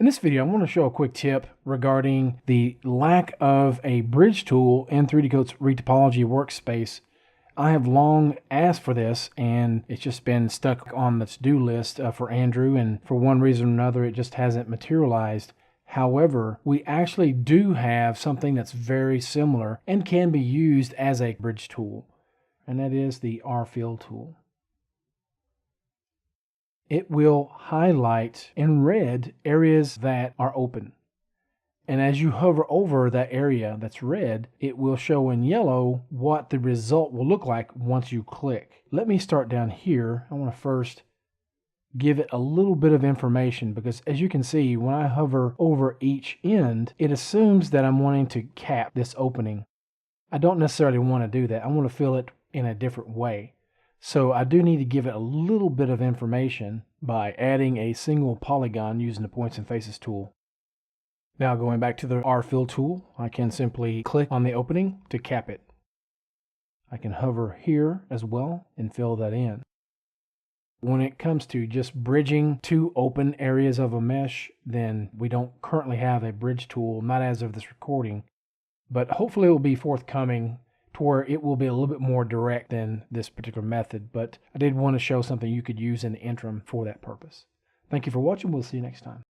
In this video, I want to show a quick tip regarding the lack of a bridge tool in 3D Coat's retopology workspace. I have long asked for this, and it's just been stuck on the to-do list for Andrew, and for one reason or another, it just hasn't materialized. However, we actually do have something that's very similar and can be used as a bridge tool, and that is the RFill tool. It will highlight in red areas that are open. And as you hover over that area that's red, it will show in yellow what the result will look like once you click. Let me start down here. I want to first give it a little bit of information, because as you can see, when I hover over each end, it assumes that I'm wanting to cap this opening. I don't necessarily want to do that. I want to fill it in a different way. So I do need to give it a little bit of information by adding a single polygon using the Points and Faces tool. Now going back to the RFill tool, I can simply click on the opening to cap it. I can hover here as well and fill that in. When it comes to just bridging two open areas of a mesh, then we don't currently have a bridge tool, not as of this recording, but hopefully it will be forthcoming to where it will be a little bit more direct than this particular method. But I did want to show something you could use in the interim for that purpose. Thank you for watching. We'll see you next time.